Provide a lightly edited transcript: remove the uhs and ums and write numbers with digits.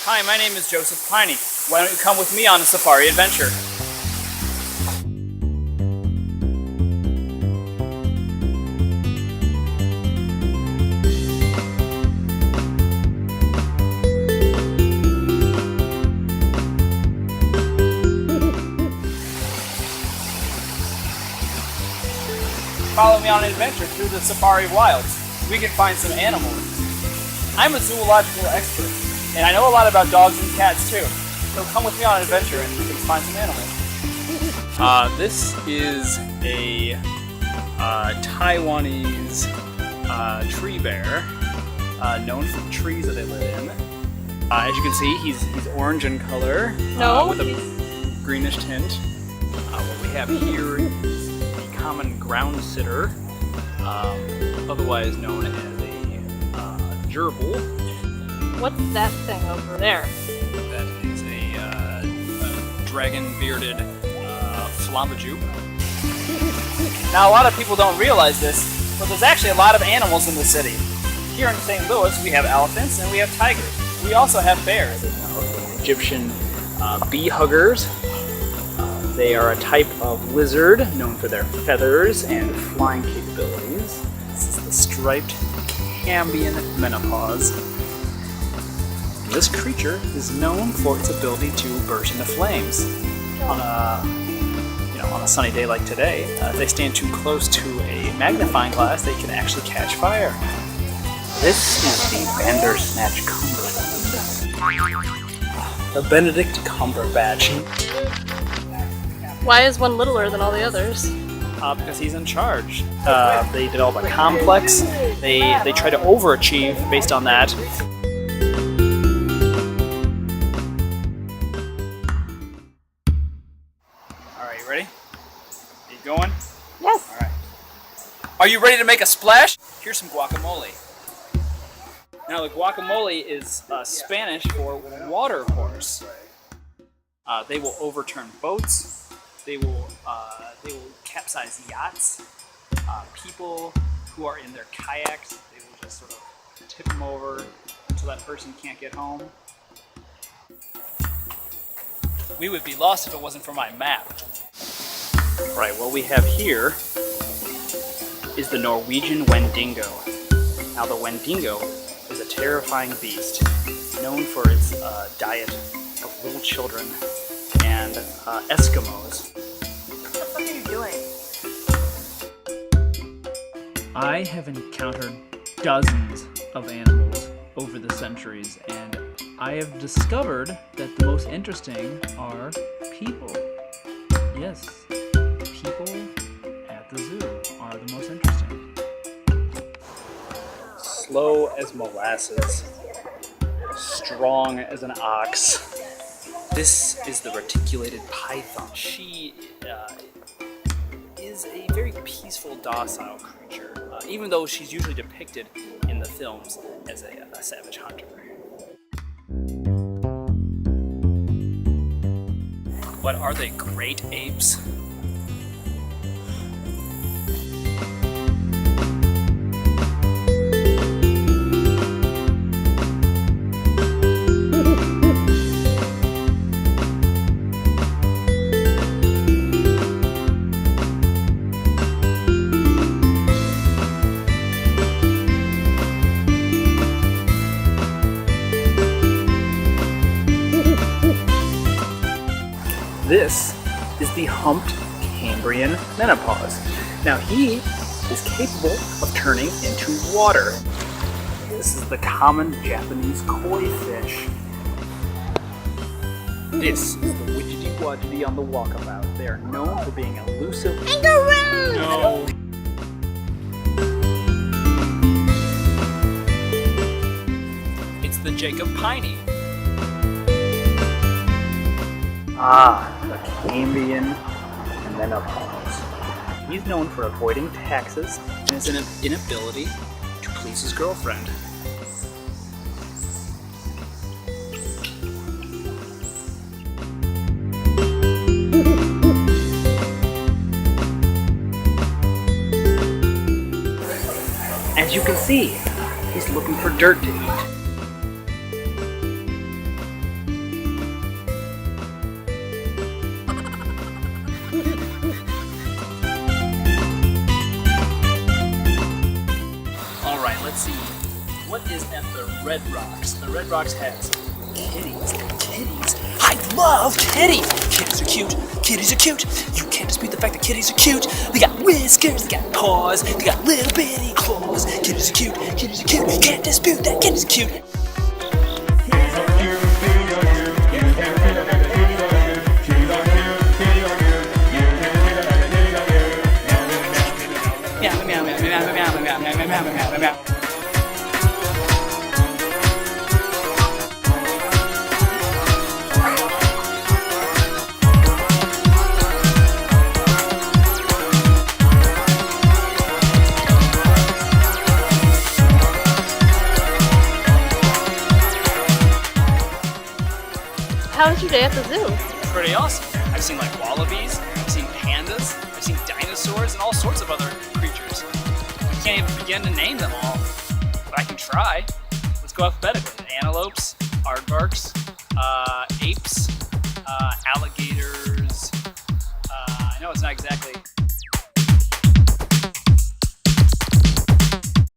Hi, my name is Joseph Pini. Why don't you come with me on a safari adventure? Follow me on an adventure through the safari wilds. We can find some animals. I'm a zoological expert, and I know a lot about dogs and cats too. So come with me on an adventure and we can find some animals. This is a Taiwanese tree bear, known for the trees that they live in. As you can see, he's orange in color, with a greenish tint. What we have here is the common ground sitter, otherwise known as a gerbil. What's that thing over there? That is a dragon-bearded flambajou. Now, a lot of people don't realize this, but there's actually a lot of animals in the city. Here in St. Louis, we have elephants and we have tigers. We also have bears. Egyptian bee huggers. They are a type of lizard known for their feathers and flying capabilities. This is the striped Cambian menopause. This creature is known for its ability to burst into flames. On a sunny day like today, if they stand too close to a magnifying glass, they can actually catch fire. This is the Bandersnatch Cumberland. The Benedict Cumberbatch. Why is one littler than all the others? Because he's in charge. They develop a complex. They try to overachieve based on that. Alright, you ready? Are you going? Yes. Alright. Are you ready to make a splash? Here's some guacamole. Now the guacamole is Spanish for water horse. They will overturn boats. They will capsize yachts. People who are in their kayaks, they will just sort of tip them over until that person can't get home. We would be lost if it wasn't for my map. Right, what we have here is the Norwegian Wendigo. Now the Wendigo is a terrifying beast, known for its diet of little children and Eskimos. What the fuck are you doing? I have encountered dozens of animals over the centuries, and I have discovered that the most interesting are people. Yes, people at the zoo are the most interesting. Slow as molasses, strong as an ox. This is the reticulated python. She is a very peaceful, docile creature, even though she's usually depicted in the films as a savage hunter. But are they great apes? This is the humped Cambrian menopause. Now he is capable of turning into water. This is the common Japanese koi fish. This is the widgety wadgety on the walkabout. They are known for being elusive. Kangaroo! No. It's the Jacob Pini. The Cambian menopause. He's known for avoiding taxes and his inability to please his girlfriend. As you can see, he's looking for dirt to eat. Red Rocks. The Red Rocks has kitties. Kitties. I love kitties. Kitties are cute. Kitties are cute. You can't dispute the fact that kitties are cute. They got whiskers. They got paws. They got little bitty claws. Kitties are cute. Kitties are cute. You can't dispute that. Kitties are cute. How was your day at the zoo? Pretty awesome. I've seen like wallabies, I've seen pandas, I've seen dinosaurs, and all sorts of other creatures. I can't even begin to name them all, but I can try. Let's go alphabetically. Antelopes, aardvarks, apes, alligators.